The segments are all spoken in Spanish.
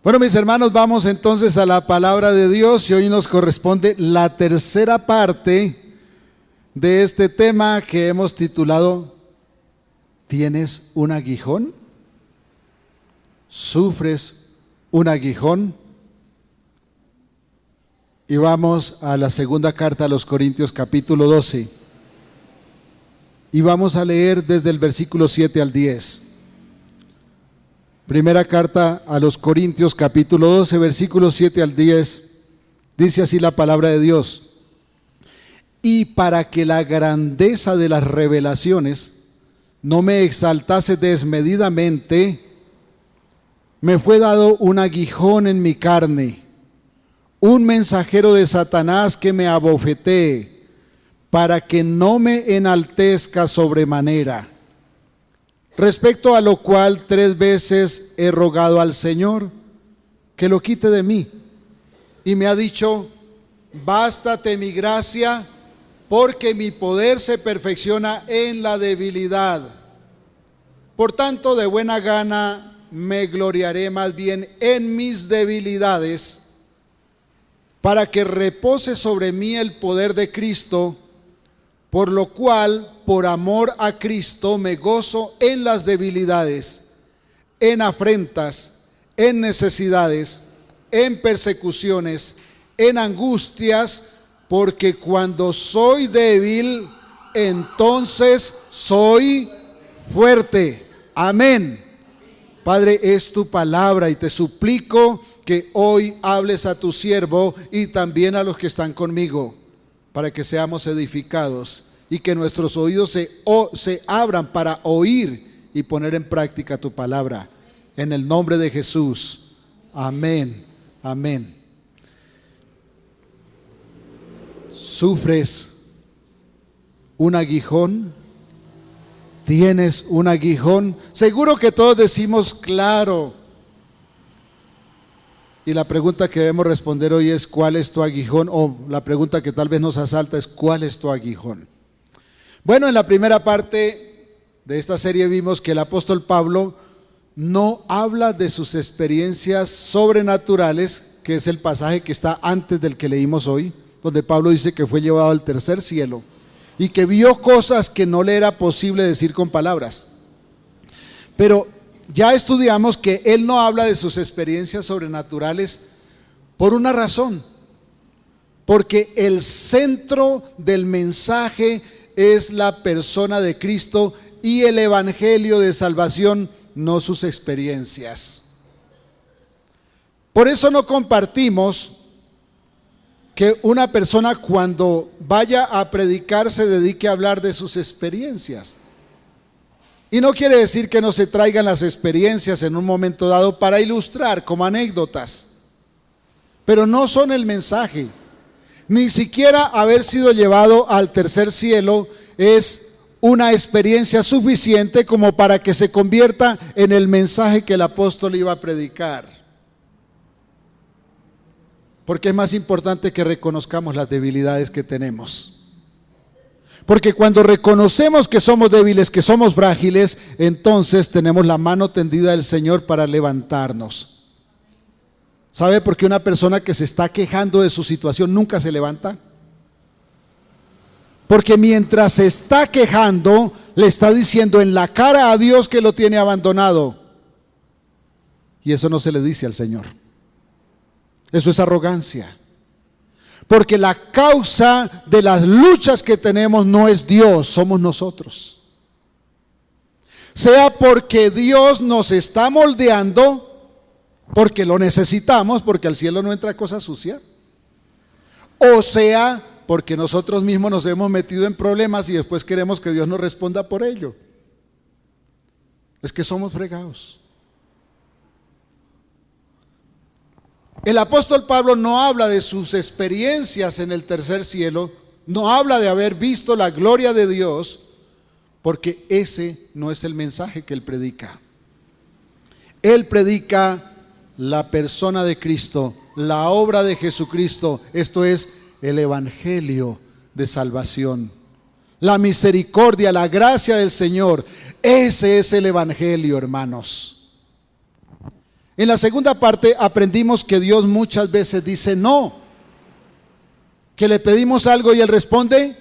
Bueno, mis hermanos, vamos entonces a la palabra de Dios y hoy nos corresponde la tercera parte de este tema que hemos titulado ¿Tienes un aguijón? ¿Sufres un aguijón? Y vamos a la segunda carta a los Corintios, capítulo 12. Y vamos a leer desde el versículo 7 al 10. Primera carta a los Corintios, capítulo 12, versículos 7 al 10. Dice así la palabra de Dios. Y para que la grandeza de las revelaciones no me exaltase desmedidamente, me fue dado un aguijón en mi carne, un mensajero de Satanás que me abofetee, para que no me enaltezca sobremanera. Respecto a lo cual 3 veces he rogado al Señor que lo quite de mí. Y me ha dicho, bástate mi gracia, porque mi poder se perfecciona en la debilidad. Por tanto, de buena gana me gloriaré más bien en mis debilidades, para que repose sobre mí el poder de Cristo. Por lo cual, por amor a Cristo, me gozo en las debilidades, en afrentas, en necesidades, en persecuciones, en angustias, porque cuando soy débil, entonces soy fuerte. Amén. Padre, es tu palabra y te suplico que hoy hables a tu siervo y también a los que están conmigo, para que seamos edificados y que nuestros oídos se abran para oír y poner en práctica tu palabra. En el nombre de Jesús. Amén. Amén. ¿Sufres un aguijón? ¿Tienes un aguijón? Seguro que todos decimos claro. Y la pregunta que debemos responder hoy es ¿cuál es tu aguijón? O la pregunta que tal vez nos asalta es ¿cuál es tu aguijón? Bueno, en la primera parte de esta serie vimos que el apóstol Pablo no habla de sus experiencias sobrenaturales, que es el pasaje que está antes del que leímos hoy, donde Pablo dice que fue llevado al tercer cielo y que vio cosas que no le era posible decir con palabras. Pero ya estudiamos que él no habla de sus experiencias sobrenaturales por una razón, porque el centro del mensaje es la persona de Cristo y el evangelio de salvación, no sus experiencias. Por eso no compartimos que una persona cuando vaya a predicar se dedique a hablar de sus experiencias. Y no quiere decir que no se traigan las experiencias en un momento dado para ilustrar como anécdotas, pero no son el mensaje. Ni siquiera haber sido llevado al tercer cielo es una experiencia suficiente como para que se convierta en el mensaje que el apóstol iba a predicar. Porque es más importante que reconozcamos las debilidades que tenemos. Porque cuando reconocemos que somos débiles, que somos frágiles, entonces tenemos la mano tendida del Señor para levantarnos. ¿Sabe por qué una persona que se está quejando de su situación nunca se levanta? Porque mientras se está quejando, le está diciendo en la cara a Dios que lo tiene abandonado. Y eso no se le dice al Señor. Eso es arrogancia. Porque la causa de las luchas que tenemos no es Dios, somos nosotros. Sea porque Dios nos está moldeando, porque lo necesitamos, porque al cielo no entra cosa sucia, o sea porque nosotros mismos nos hemos metido en problemas y después queremos que Dios nos responda por ello. Es que somos fregados. El apóstol Pablo no habla de sus experiencias en el tercer cielo, no habla de haber visto la gloria de Dios, porque ese no es el mensaje que él predica. Él predica la persona de Cristo, la obra de Jesucristo, esto es el evangelio de salvación. La misericordia, la gracia del Señor, ese es el evangelio, hermanos. En la segunda parte aprendimos que Dios muchas veces dice no, que le pedimos algo y Él responde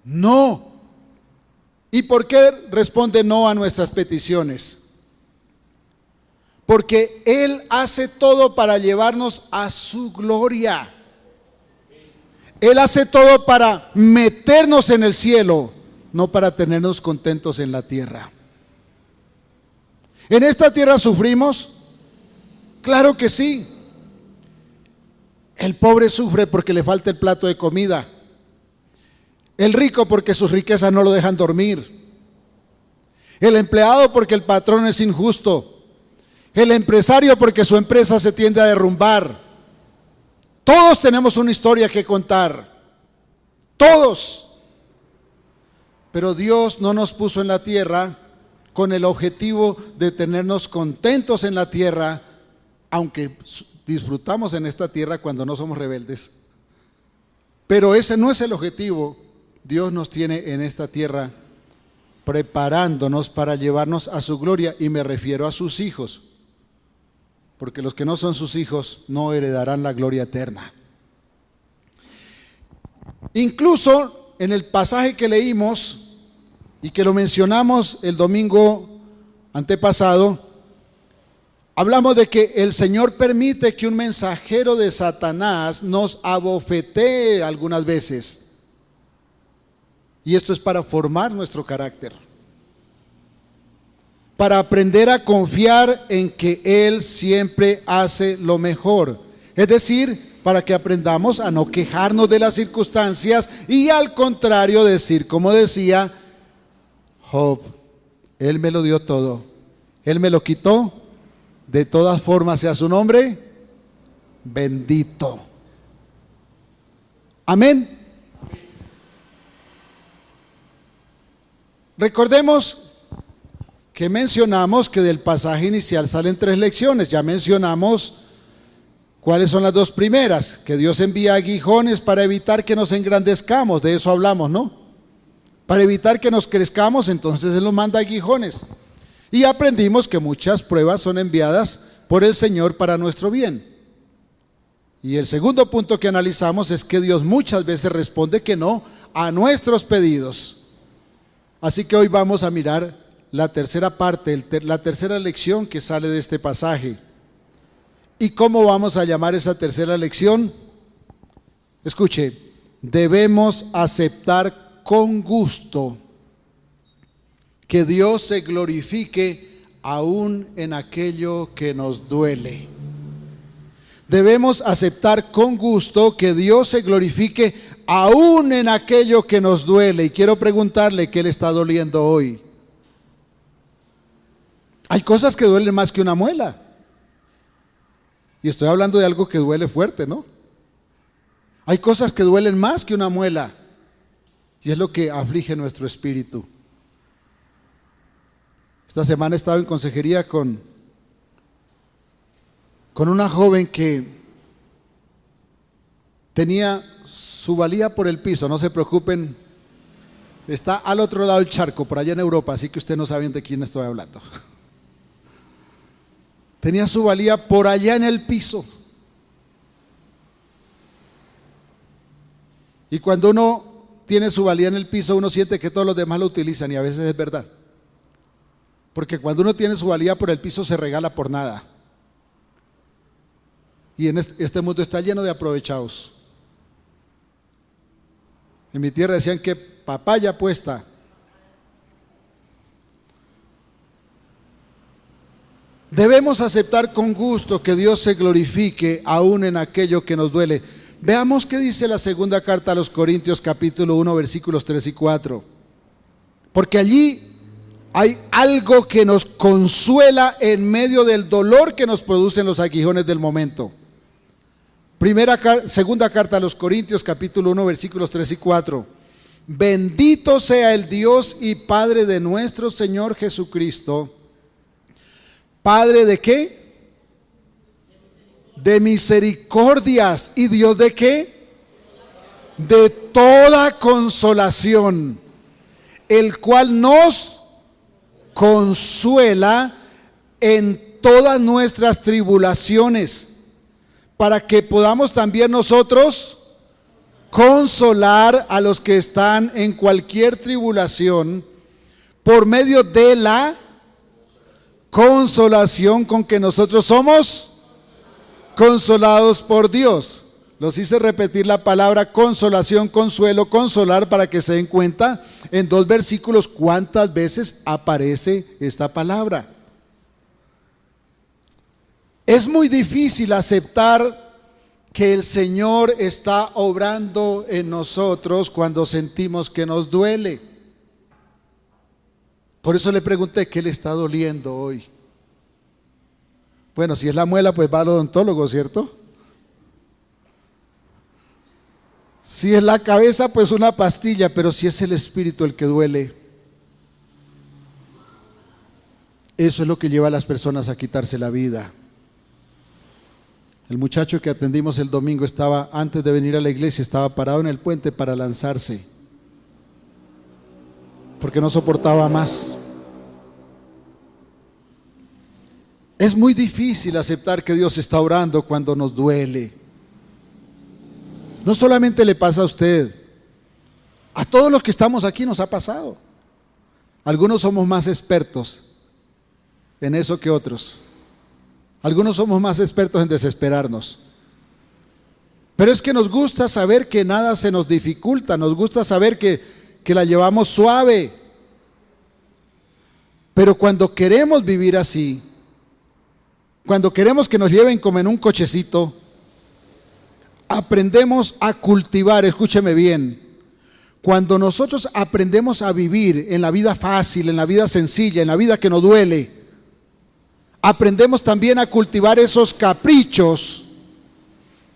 no. ¿Y por qué responde no a nuestras peticiones? Porque Él hace todo para llevarnos a su gloria. Él hace todo para meternos en el cielo, no para tenernos contentos en la tierra. ¿En esta tierra sufrimos? Claro que sí. El pobre sufre porque le falta el plato de comida. El rico porque sus riquezas no lo dejan dormir. El empleado porque el patrón es injusto. El empresario porque su empresa se tiende a derrumbar. Todos tenemos una historia que contar. Todos. Pero Dios no nos puso en la tierra con el objetivo de tenernos contentos en la tierra, aunque disfrutamos en esta tierra cuando no somos rebeldes. Pero ese no es el objetivo. Dios nos tiene en esta tierra preparándonos para llevarnos a su gloria, y me refiero a sus hijos, porque los que no son sus hijos no heredarán la gloria eterna. Incluso en el pasaje que leímos y que lo mencionamos el domingo antepasado, hablamos de que el Señor permite que un mensajero de Satanás nos abofetee algunas veces. Y esto es para formar nuestro carácter, para aprender a confiar en que Él siempre hace lo mejor. Es decir, para que aprendamos a no quejarnos de las circunstancias y al contrario decir, como decía Job, Él me lo dio todo, Él me lo quitó, de todas formas sea su nombre bendito. Amén. Recordemos que mencionamos que del pasaje inicial salen 3 lecciones. Ya mencionamos cuáles son las 2 primeras, que Dios envía aguijones para evitar que nos engrandezcamos, de eso hablamos, ¿no? Para evitar que nos crezcamos, entonces Él nos manda aguijones. Y aprendimos que muchas pruebas son enviadas por el Señor para nuestro bien. Y el segundo punto que analizamos es que Dios muchas veces responde que no a nuestros pedidos. Así que hoy vamos a mirar la tercera parte, la tercera lección que sale de este pasaje. ¿Y cómo vamos a llamar esa tercera lección? Escuche, debemos aceptar con gusto que Dios se glorifique aún en aquello que nos duele. Debemos aceptar con gusto que Dios se glorifique aún en aquello que nos duele. Y quiero preguntarle, ¿qué le está doliendo hoy? Hay cosas que duelen más que una muela. Y estoy hablando de algo que duele fuerte, ¿no? Hay cosas que duelen más que una muela. Y es lo que aflige nuestro espíritu. Esta semana he estado en consejería con una joven que tenía su valía por el piso. No se preocupen, está al otro lado del charco, por allá en Europa, así que ustedes no saben de quién estoy hablando. Tenía su valía por allá en el piso. Y cuando uno tiene su valía en el piso, uno siente que todos los demás lo utilizan, y a veces es verdad. Porque cuando uno tiene su valía por el piso, se regala por nada. Y en este mundo está lleno de aprovechados. En mi tierra decían que papaya puesta. Debemos aceptar con gusto que Dios se glorifique aún en aquello que nos duele. Veamos qué dice la segunda carta a los Corintios, capítulo 1, versículos 3 y 4. Porque allí hay algo que nos consuela en medio del dolor que nos producen los aguijones del momento. Segunda carta a los Corintios, capítulo 1, versículos 3 y 4. Bendito sea el Dios y Padre de nuestro Señor Jesucristo. ¿Padre de qué? De misericordias. ¿Y Dios de qué? De toda consolación, el cual nos consuela en todas nuestras tribulaciones, para que podamos también nosotros consolar a los que están en cualquier tribulación por medio de la consolación con que nosotros somos consolados por Dios. Los hice repetir la palabra consolación, consuelo, consolar, para que se den cuenta en 2 versículos cuántas veces aparece esta palabra. Es muy difícil aceptar que el Señor está obrando en nosotros cuando sentimos que nos duele. Por eso le pregunté, ¿qué le está doliendo hoy? Bueno, si es la muela, pues va al odontólogo, ¿cierto? Si es la cabeza, pues una pastilla, pero si es el espíritu el que duele, eso es lo que lleva a las personas a quitarse la vida. El muchacho que atendimos el domingo estaba, antes de venir a la iglesia, estaba parado en el puente para lanzarse, porque no soportaba más. Es muy difícil aceptar que Dios está orando cuando nos duele. No solamente le pasa a usted, a todos los que estamos aquí nos ha pasado. Algunos somos más expertos en eso que otros. Algunos somos más expertos en desesperarnos. Pero es que nos gusta saber que nada se nos dificulta, nos gusta saber que la llevamos suave. Pero cuando queremos vivir así, cuando queremos que nos lleven como en un cochecito, aprendemos a cultivar, escúcheme bien, cuando nosotros aprendemos a vivir en la vida fácil, en la vida sencilla, en la vida que no duele, aprendemos también a cultivar esos caprichos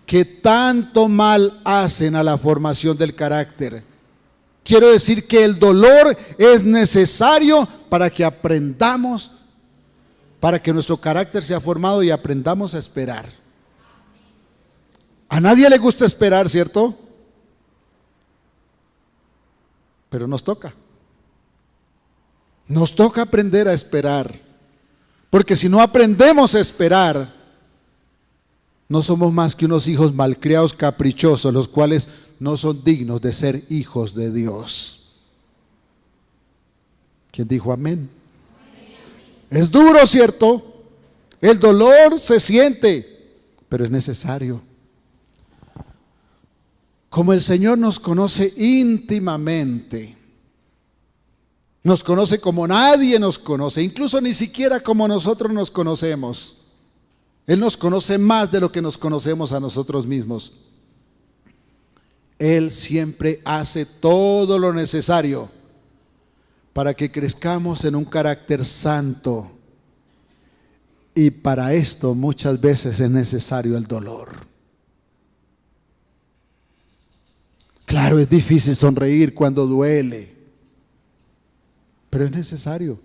que tanto mal hacen a la formación del carácter. Quiero decir que el dolor es necesario para que aprendamos, para que nuestro carácter sea formado y aprendamos a esperar. A nadie le gusta esperar, ¿cierto? Pero nos toca. Nos toca aprender a esperar. Porque si no aprendemos a esperar, no somos más que unos hijos malcriados, caprichosos, los cuales no son dignos de ser hijos de Dios. ¿Quién dijo amén? Es duro, ¿cierto? El dolor se siente, pero es necesario. Como el Señor nos conoce íntimamente, nos conoce como nadie nos conoce, incluso ni siquiera como nosotros nos conocemos. Él nos conoce más de lo que nos conocemos a nosotros mismos. Él siempre hace todo lo necesario para que crezcamos en un carácter santo. Y para esto muchas veces es necesario el dolor. Claro, es difícil sonreír cuando duele, pero es necesario.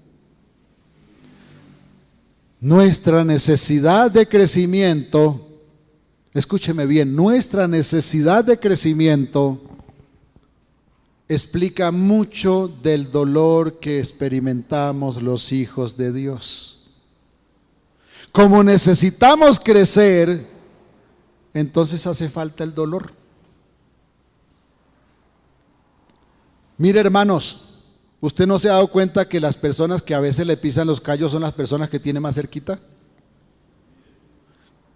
Nuestra necesidad de crecimiento, escúcheme bien, nuestra necesidad de crecimiento explica mucho del dolor que experimentamos los hijos de Dios. Como necesitamos crecer, entonces hace falta el dolor. Mire, hermanos, ¿usted no se ha dado cuenta que las personas que a veces le pisan los callos son las personas que tiene más cerquita?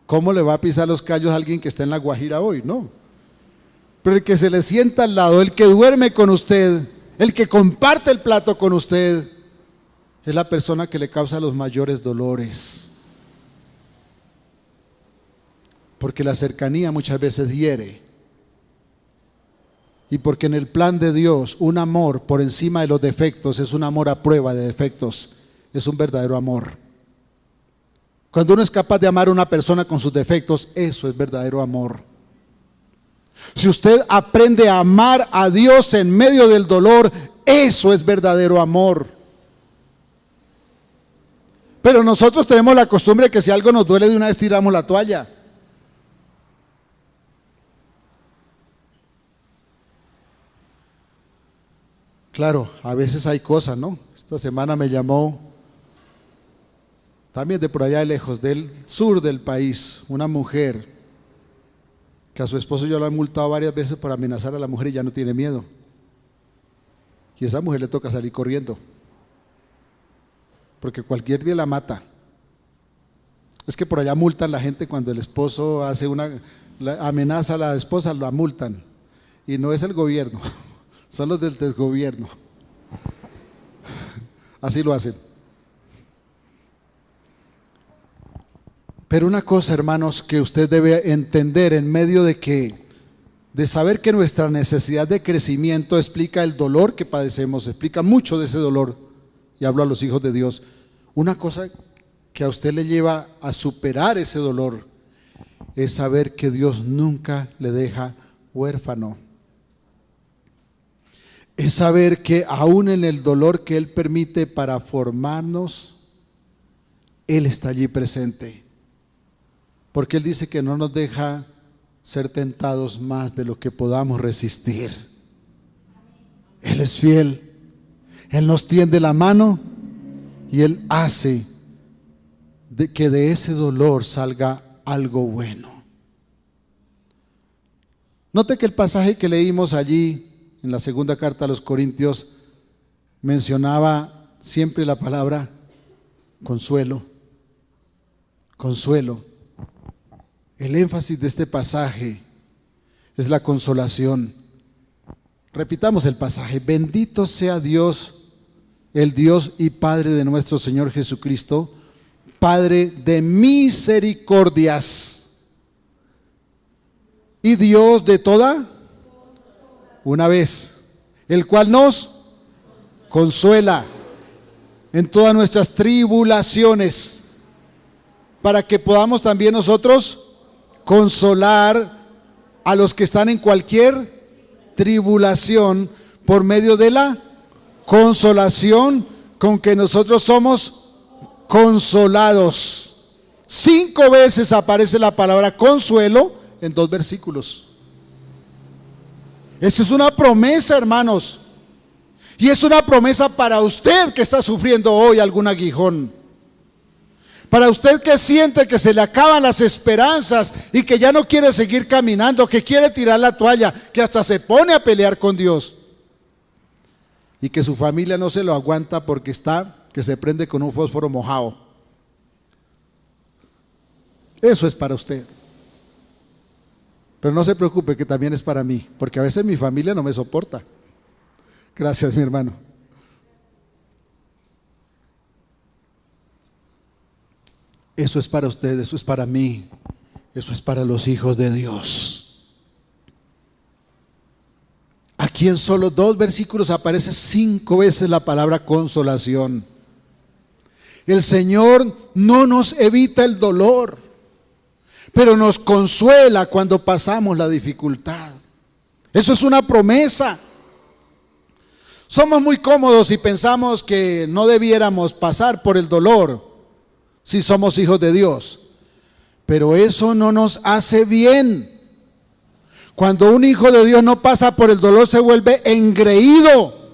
¿Cómo le va a pisar los callos a alguien que está en La Guajira hoy? No. Pero el que se le sienta al lado, el que duerme con usted, el que comparte el plato con usted, es la persona que le causa los mayores dolores. Porque la cercanía muchas veces hiere. Y porque en el plan de Dios, un amor por encima de los defectos es un amor a prueba de defectos, es un verdadero amor. Cuando uno es capaz de amar a una persona con sus defectos, eso es verdadero amor. Si usted aprende a amar a Dios en medio del dolor, eso es verdadero amor. Pero nosotros tenemos la costumbre de que si algo nos duele de una vez tiramos la toalla. Claro, a veces hay cosas, ¿no? Esta semana me llamó también de por allá de lejos, del sur del país, una mujer que a su esposo ya lo han multado varias veces por amenazar a la mujer y ya no tiene miedo. Y a esa mujer le toca salir corriendo, porque cualquier día la mata. Es que por allá multan a la gente cuando el esposo hace amenaza a la esposa, la multan. Y no es el gobierno, son los del desgobierno. Así lo hacen. Pero una cosa, hermanos, que usted debe entender en medio de saber que nuestra necesidad de crecimiento explica el dolor que padecemos, explica mucho de ese dolor, y hablo a los hijos de Dios. Una cosa que a usted le lleva a superar ese dolor es saber que Dios nunca le deja huérfano. Es saber que aún en el dolor que Él permite para formarnos, Él está allí presente. Porque Él dice que no nos deja ser tentados más de lo que podamos resistir. Él es fiel. Él nos tiende la mano y Él hace que de ese dolor salga algo bueno. Note que el pasaje que leímos allí en la segunda carta a los Corintios mencionaba siempre la palabra consuelo. Consuelo. El énfasis de este pasaje es la consolación. Repitamos el pasaje. Bendito sea Dios, el Dios y Padre de nuestro Señor Jesucristo, Padre de misericordias y Dios de toda una vez, el cual nos consuela en todas nuestras tribulaciones, para que podamos también nosotros consolar a los que están en cualquier tribulación por medio de la consolación con que nosotros somos consolados. 5 veces aparece la palabra consuelo en 2 versículos. Eso es una promesa, hermanos. Y es una promesa para usted que está sufriendo hoy algún aguijón. Para usted que siente que se le acaban las esperanzas y que ya no quiere seguir caminando, que quiere tirar la toalla, que hasta se pone a pelear con Dios. Y que su familia no se lo aguanta porque que se prende con un fósforo mojado. Eso es para usted. Pero no se preocupe, que también es para mí, porque a veces mi familia no me soporta. Gracias, mi hermano. Eso es para usted, eso es para mí, eso es para los hijos de Dios. Aquí en solo 2 versículos aparece 5 veces la palabra consolación. El Señor no nos evita el dolor, pero nos consuela cuando pasamos la dificultad. Eso es una promesa. Somos muy cómodos y pensamos que no debiéramos pasar por el dolor si somos hijos de Dios, pero eso no nos hace bien. Cuando un hijo de Dios no pasa por el dolor, se vuelve engreído,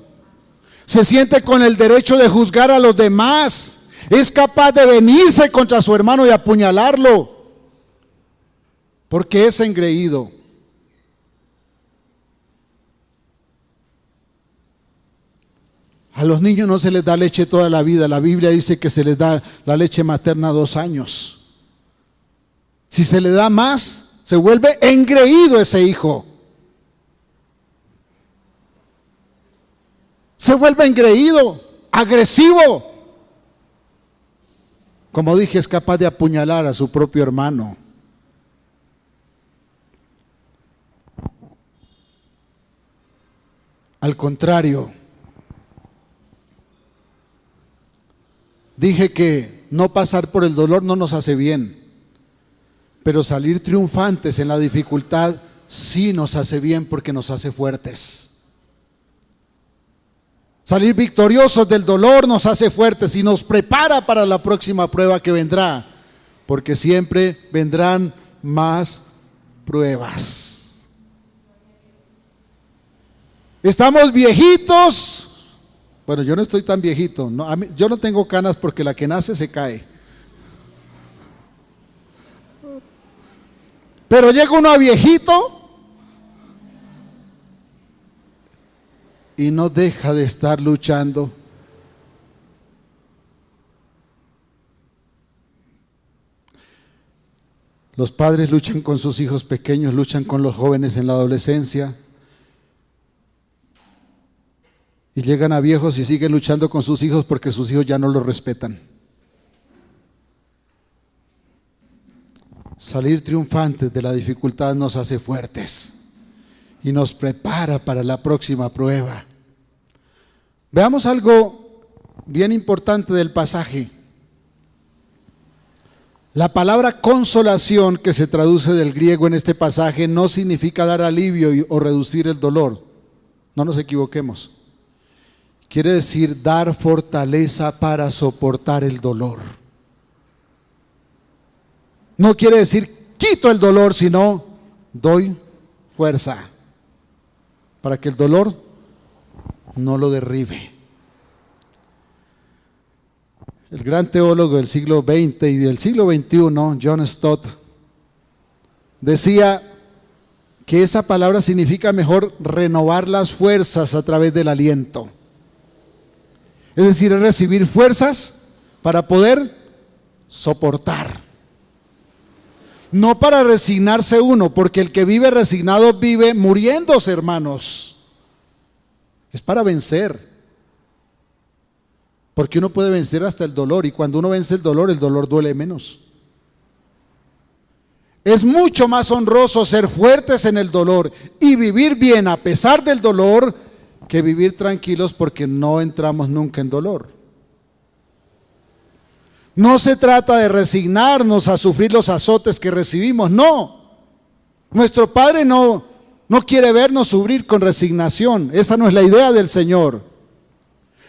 se siente con el derecho de juzgar a los demás, es capaz de venirse contra su hermano y apuñalarlo, porque es engreído. A los niños no se les da leche toda la vida. La Biblia dice que se les da la leche materna 2 años. Si se le da más, se vuelve engreído ese hijo. Se vuelve engreído, agresivo. Como dije, es capaz de apuñalar a su propio hermano. Al contrario, dije que no pasar por el dolor no nos hace bien, pero salir triunfantes en la dificultad sí nos hace bien porque nos hace fuertes. Salir victoriosos del dolor nos hace fuertes y nos prepara para la próxima prueba que vendrá, porque siempre vendrán más pruebas. Estamos viejitos. Bueno, yo no estoy tan viejito, no, yo no tengo canas porque la que nace se cae, Pero llega uno a viejito y no deja de estar luchando. Los padres luchan con sus hijos pequeños, luchan con los jóvenes en la adolescencia. Y llegan a viejos y siguen luchando con sus hijos porque sus hijos ya no los respetan. Salir triunfantes de la dificultad nos hace fuertes y nos prepara para la próxima prueba. Veamos algo bien importante del pasaje. La palabra consolación, que se traduce del griego en este pasaje, no significa dar alivio o reducir el dolor. No nos equivoquemos. Quiere decir dar fortaleza para soportar el dolor. No quiere decir quito el dolor, sino doy fuerza para que el dolor no lo derribe. El gran teólogo del siglo XX y del siglo XXI, John Stott, decía que esa palabra significa mejor renovar las fuerzas a través del aliento. Es decir, es recibir fuerzas para poder soportar. No para resignarse uno, porque el que vive resignado vive muriéndose, hermanos. Es para vencer. Porque uno puede vencer hasta el dolor, y cuando uno vence el dolor duele menos. Es mucho más honroso ser fuertes en el dolor y vivir bien a pesar del dolor que vivir tranquilos porque no entramos nunca en dolor. No se trata de resignarnos a sufrir los azotes que recibimos, no. Nuestro Padre no quiere vernos sufrir con resignación, esa no es la idea del Señor.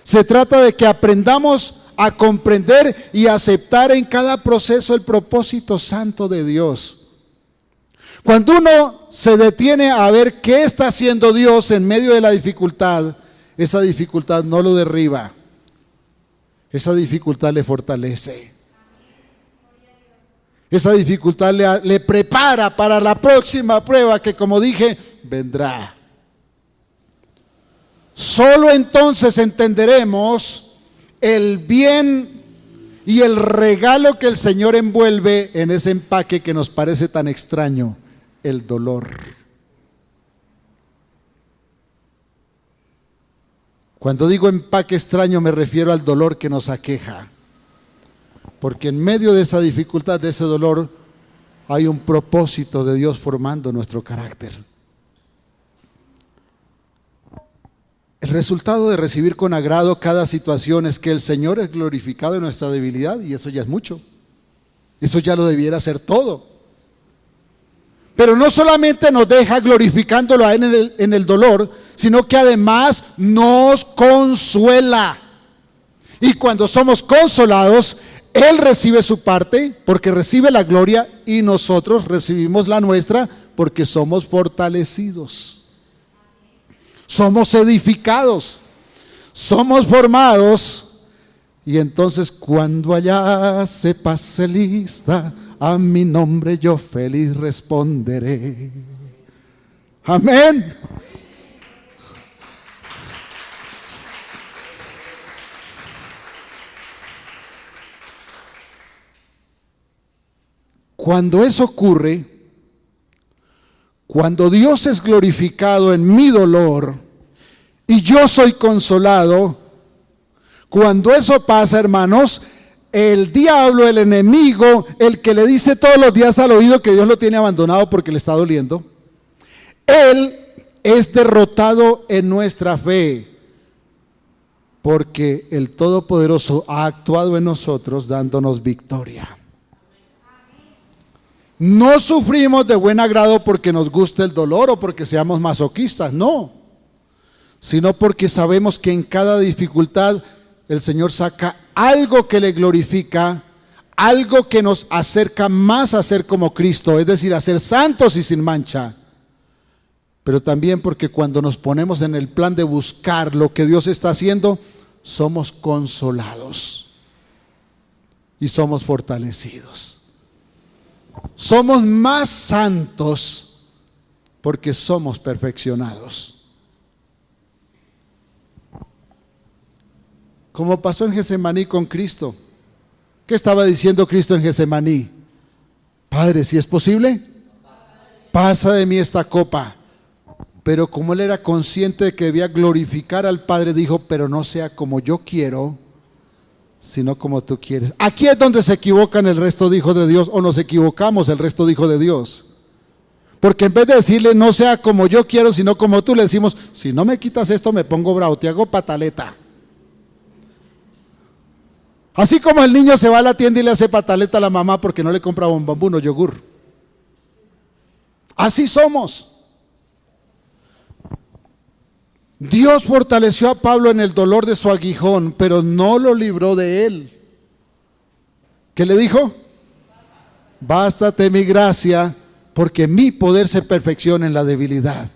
Se trata de que aprendamos a comprender y aceptar en cada proceso el propósito santo de Dios. Cuando uno se detiene a ver qué está haciendo Dios en medio de la dificultad, esa dificultad no lo derriba, esa dificultad le fortalece. Esa dificultad le prepara para la próxima prueba que, como dije, vendrá. Solo entonces entenderemos el bien y el regalo que el Señor envuelve en ese empaque que nos parece tan extraño, el dolor. Cuando digo empaque extraño me refiero al dolor que nos aqueja, porque en medio de esa dificultad, de ese dolor, hay un propósito de Dios formando nuestro carácter. El resultado de recibir con agrado cada situación es que el Señor es glorificado en nuestra debilidad, y eso ya es mucho. Eso ya lo debiera ser todo. Pero no solamente nos deja glorificándolo a Él en el dolor, sino que además nos consuela. Y cuando somos consolados, Él recibe su parte porque recibe la gloria, y nosotros recibimos la nuestra porque somos fortalecidos. Somos edificados, somos formados, y entonces cuando allá se pase lista, a mi nombre yo feliz responderé. Amén. Cuando eso ocurre, cuando Dios es glorificado en mi dolor y yo soy consolado, cuando eso pasa, hermanos, el diablo, el enemigo, el que le dice todos los días al oído que Dios lo tiene abandonado porque le está doliendo, él es derrotado en nuestra fe, porque el Todopoderoso ha actuado en nosotros dándonos victoria. No sufrimos de buen agrado porque nos guste el dolor o porque seamos masoquistas, no, sino porque sabemos que en cada dificultad el Señor saca algo que le glorifica, algo que nos acerca más a ser como Cristo, es decir, a ser santos y sin mancha. Pero también porque cuando nos ponemos en el plan de buscar lo que Dios está haciendo, somos consolados y somos fortalecidos. Somos más santos porque somos perfeccionados. Como pasó en Getsemaní con Cristo. ¿Qué estaba diciendo Cristo en Getsemaní? Padre, si es posible, pasa de mí esta copa. Pero como él era consciente de que debía glorificar al Padre, dijo, pero no sea como yo quiero, sino como tú quieres. Aquí es donde se equivocan el resto de hijos de Dios, o nos equivocamos el resto de hijos de Dios. Porque en vez de decirle, no sea como yo quiero, sino como tú, le decimos, si no me quitas esto me pongo bravo, te hago pataleta. Así como el niño se va a la tienda y le hace pataleta a la mamá porque no le compra bombombuno o yogur. Así somos. Dios fortaleció a Pablo en el dolor de su aguijón, pero no lo libró de él. ¿Qué le dijo? Bástate mi gracia, porque mi poder se perfecciona en la debilidad.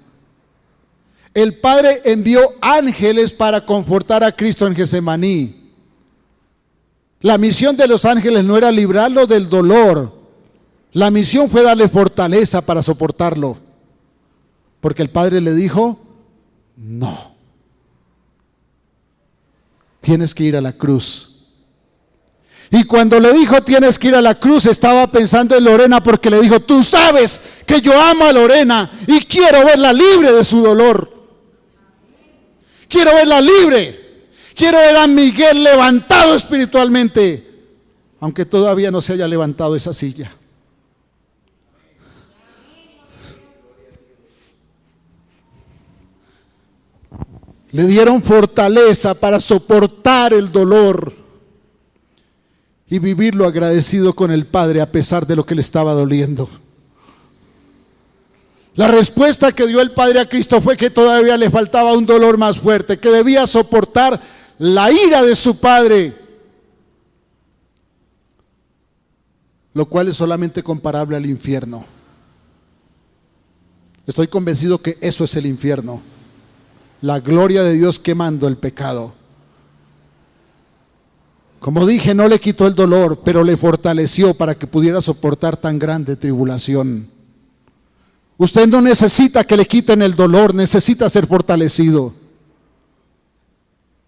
El Padre envió ángeles para confortar a Cristo en Getsemaní. La misión de los ángeles no era librarlo del dolor. La misión fue darle fortaleza para soportarlo. Porque el Padre le dijo, no, tienes que ir a la cruz. Y cuando le dijo tienes que ir a la cruz, estaba pensando en Lorena, porque le dijo, tú sabes que yo amo a Lorena y quiero verla libre de su dolor. Quiero verla libre. Quiero ver a Miguel levantado espiritualmente, aunque todavía no se haya levantado esa silla. Le dieron fortaleza para soportar el dolor y vivirlo agradecido con el Padre a pesar de lo que le estaba doliendo. La respuesta que dio el Padre a Cristo fue que todavía le faltaba un dolor más fuerte, que debía soportar la ira de su Padre, lo cual es solamente comparable al infierno. Estoy convencido que eso es el infierno. La gloria de Dios quemando el pecado. Como dije, no le quitó el dolor, pero le fortaleció para que pudiera soportar tan grande tribulación. Usted no necesita que le quiten el dolor, necesita ser fortalecido.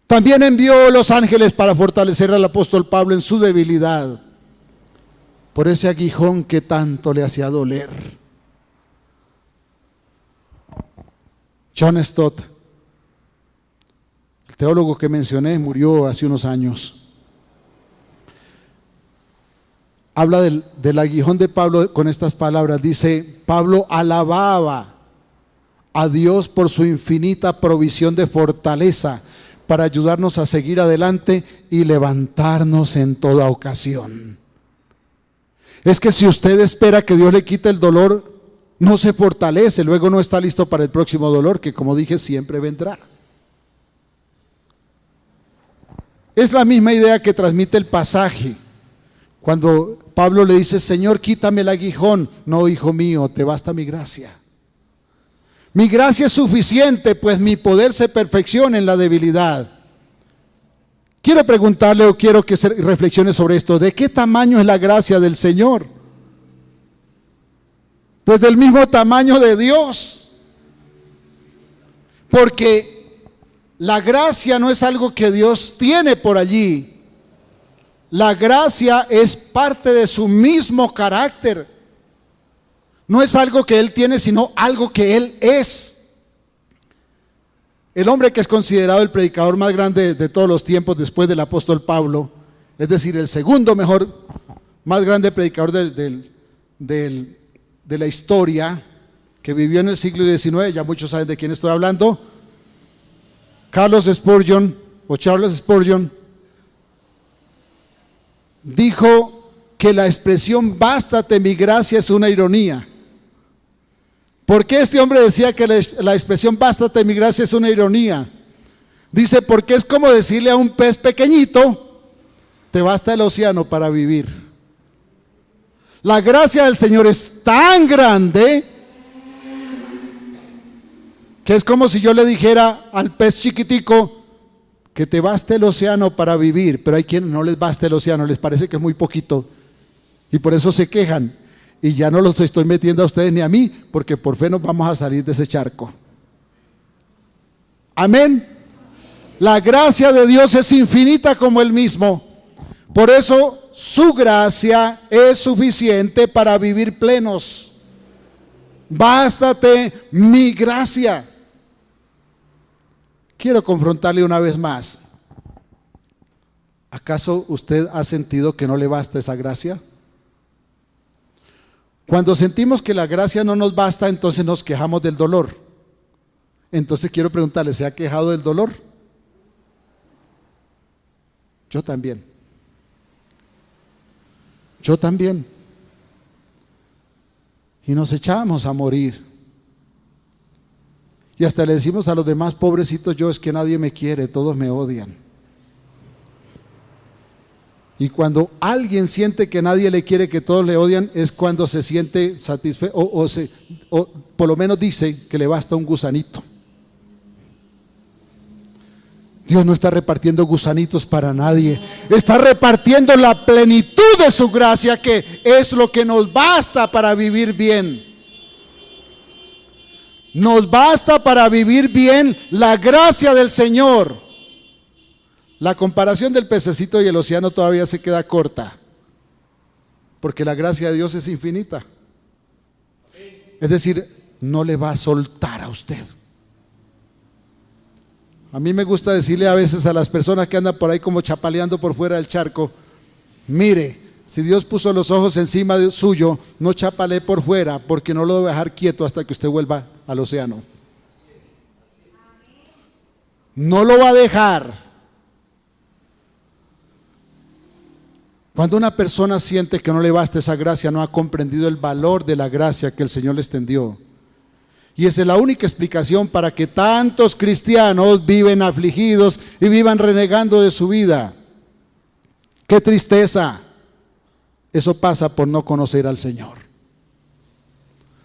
También envió los ángeles para fortalecer al apóstol Pablo en su debilidad, por ese aguijón que tanto le hacía doler. John Stott, el teólogo que mencioné, murió hace unos años. Habla del aguijón de Pablo con estas palabras. Dice, Pablo alababa a Dios por su infinita provisión de fortaleza para ayudarnos a seguir adelante y levantarnos en toda ocasión. Es que si usted espera que Dios le quite el dolor, no se fortalece, luego no está listo para el próximo dolor, que como dije siempre vendrá. Es la misma idea que transmite el pasaje cuando Pablo le dice, Señor, quítame el aguijón. No, hijo mío, te basta mi gracia. Mi gracia es suficiente, pues mi poder se perfecciona en la debilidad. Quiero preguntarle, o quiero que se reflexione sobre esto, ¿de qué tamaño es la gracia del Señor? Pues del mismo tamaño de Dios. Porque la gracia no es algo que Dios tiene por allí. La gracia es parte de su mismo carácter. No es algo que Él tiene, sino algo que Él es. El hombre que es considerado el predicador más grande de todos los tiempos después del apóstol Pablo, es decir, el segundo más grande predicador de la historia, que vivió en el siglo XIX, ya muchos saben de quién estoy hablando, Charles Spurgeon, dijo que la expresión bástate mi gracia es una ironía. ¿Por qué este hombre decía que la expresión bástate mi gracia es una ironía? Dice, porque es como decirle a un pez pequeñito, te basta el océano para vivir. La gracia del Señor es tan grande que es como si yo le dijera al pez chiquitico que te baste el océano para vivir, pero hay quienes no les basta el océano, les parece que es muy poquito y por eso se quejan. Y ya no los estoy metiendo a ustedes ni a mí, porque por fe nos vamos a salir de ese charco. Amén. La gracia de Dios es infinita como Él mismo. Por eso su gracia es suficiente para vivir plenos. Bástate mi gracia. Quiero confrontarle una vez más. ¿Acaso usted ha sentido que no le basta esa gracia? Cuando sentimos que la gracia no nos basta, entonces nos quejamos del dolor. Entonces quiero preguntarle, ¿se ha quejado del dolor? Yo también. Yo también. Y nos echamos a morir. Y hasta le decimos a los demás, pobrecitos yo, es que nadie me quiere, todos me odian. Y cuando alguien siente que nadie le quiere, que todos le odian, es cuando se siente satisfecho o por lo menos dice que le basta un gusanito. Dios no está repartiendo gusanitos para nadie, está repartiendo la plenitud de su gracia, que es lo que nos basta para vivir bien. Nos basta para vivir bien la gracia del Señor. La comparación del pececito y el océano todavía se queda corta, porque la gracia de Dios es infinita. Es decir, no le va a soltar a usted. A mí me gusta decirle a veces a las personas que andan por ahí como chapaleando por fuera del charco, mire, si Dios puso los ojos encima de suyo, no chapalee por fuera, porque no lo va a dejar quieto hasta que usted vuelva al océano. No lo va a dejar. Cuando una persona siente que no le basta esa gracia, no ha comprendido el valor de la gracia que el Señor le extendió. Y esa es la única explicación para que tantos cristianos viven afligidos y vivan renegando de su vida. ¡Qué tristeza! Eso pasa por no conocer al Señor.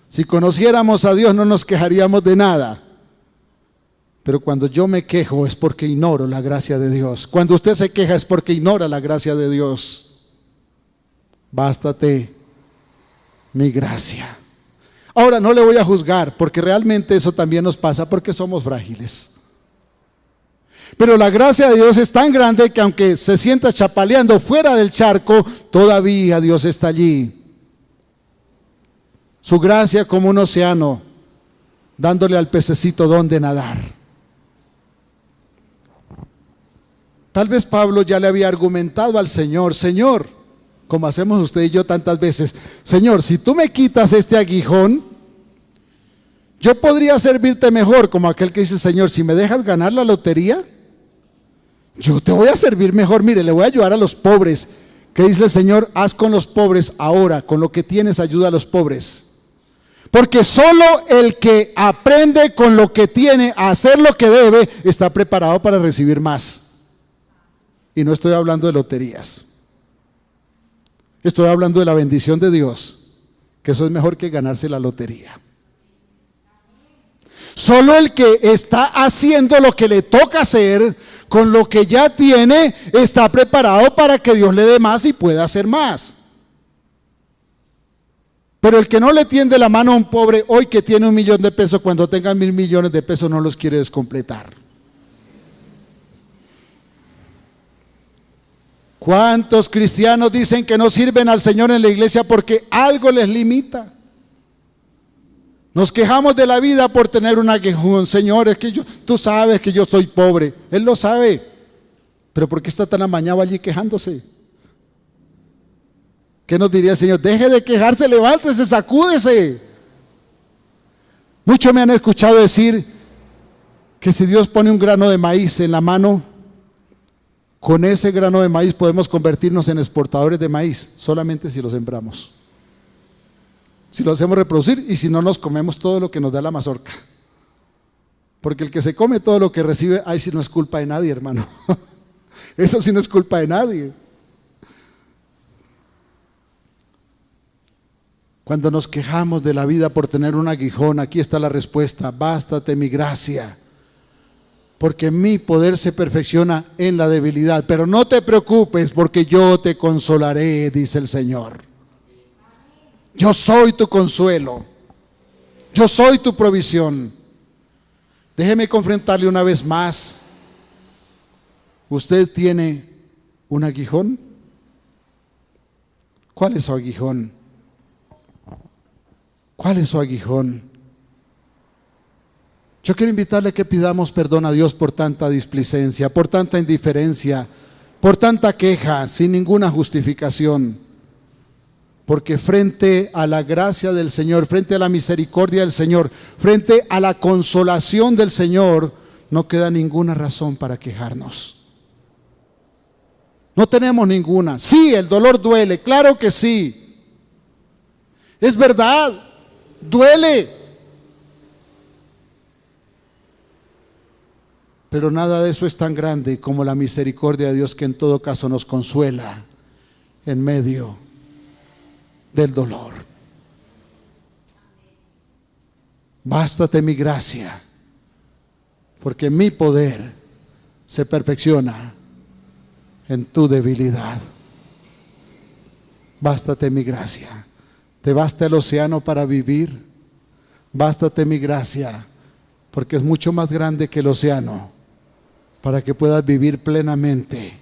Si conociéramos a Dios no nos quejaríamos de nada. Pero cuando yo me quejo es porque ignoro la gracia de Dios. Cuando usted se queja es porque ignora la gracia de Dios. Bástate mi gracia. Ahora no le voy a juzgar, porque realmente eso también nos pasa porque somos frágiles. Pero la gracia de Dios es tan grande que aunque se sienta chapaleando fuera del charco, todavía Dios está allí. Su gracia como un océano, dándole al pececito donde nadar. Tal vez Pablo ya le había argumentado al Señor, Señor, como hacemos usted y yo tantas veces, Señor, si tú me quitas este aguijón, yo podría servirte mejor, como aquel que dice, Señor, si me dejas ganar la lotería, yo te voy a servir mejor, mire, le voy a ayudar a los pobres. ¿Qué dice el Señor? Haz con los pobres ahora, con lo que tienes ayuda a los pobres. Porque solo el que aprende con lo que tiene a hacer lo que debe, está preparado para recibir más. Y no estoy hablando de loterías. Estoy hablando de la bendición de Dios, que eso es mejor que ganarse la lotería. Solo el que está haciendo lo que le toca hacer, con lo que ya tiene, está preparado para que Dios le dé más y pueda hacer más. Pero el que no le tiende la mano a un pobre, hoy que tiene 1 millón de pesos, cuando tenga 1.000 millones de pesos no los quiere descompletar. ¿Cuántos cristianos dicen que no sirven al Señor en la iglesia porque algo les limita? Nos quejamos de la vida por tener un aguijón. Señor, es que tú sabes que yo soy pobre. Él lo sabe. Pero ¿por qué está tan amañado allí quejándose? ¿Qué nos diría el Señor? Deje de quejarse, levántese, sacúdese. Muchos me han escuchado decir que si Dios pone un grano de maíz en la mano, con ese grano de maíz podemos convertirnos en exportadores de maíz, solamente si lo sembramos. Si lo hacemos reproducir y si no nos comemos todo lo que nos da la mazorca. Porque el que se come todo lo que recibe, ahí sí no es culpa de nadie, hermano. Eso sí no es culpa de nadie. Cuando nos quejamos de la vida por tener un aguijón, aquí está la respuesta: bástate mi gracia, porque mi poder se perfecciona en la debilidad. Pero no te preocupes, porque yo te consolaré, dice el Señor. Yo soy tu consuelo. Yo soy tu provisión. Déjeme confrontarle una vez más. ¿Usted tiene un aguijón? ¿Cuál es su aguijón? ¿Cuál es su aguijón? Yo quiero invitarle a que pidamos perdón a Dios por tanta displicencia, por tanta indiferencia, por tanta queja, sin ninguna justificación. Porque frente a la gracia del Señor, frente a la misericordia del Señor, frente a la consolación del Señor, no queda ninguna razón para quejarnos. No tenemos ninguna. Sí, el dolor duele, claro que sí. Es verdad, duele. Pero nada de eso es tan grande como la misericordia de Dios, que en todo caso nos consuela en medio del dolor. Bástate mi gracia, porque mi poder se perfecciona en tu debilidad. Bástate mi gracia. ¿Te basta el océano para vivir? Bástate mi gracia, porque es mucho más grande que el océano, para que puedas vivir plenamente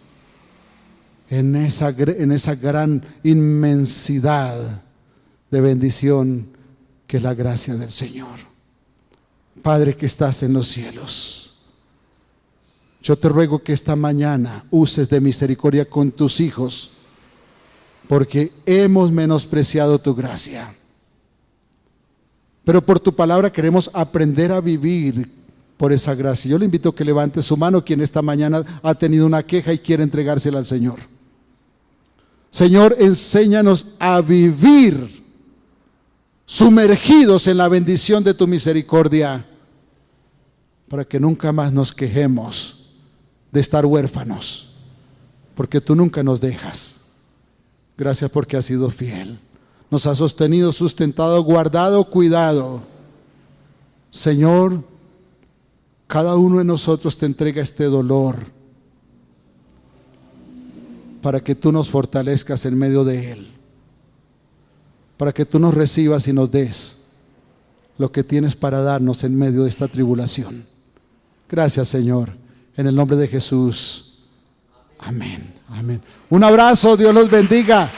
en esa gran inmensidad de bendición que es la gracia del Señor. Padre que estás en los cielos, yo te ruego que esta mañana uses de misericordia con tus hijos, porque hemos menospreciado tu gracia. Pero por tu palabra queremos aprender a vivir por esa gracia. Yo le invito a que levante su mano quien esta mañana ha tenido una queja y quiere entregársela al Señor. Señor, enséñanos a vivir sumergidos en la bendición de tu misericordia, para que nunca más nos quejemos de estar huérfanos, porque tú nunca nos dejas. Gracias porque has sido fiel. Nos has sostenido, sustentado, guardado, cuidado. Señor, cada uno de nosotros te entrega este dolor, para que tú nos fortalezcas en medio de él, para que tú nos recibas y nos des lo que tienes para darnos en medio de esta tribulación. Gracias, Señor, en el nombre de Jesús. Amén, amén. Un abrazo, Dios los bendiga.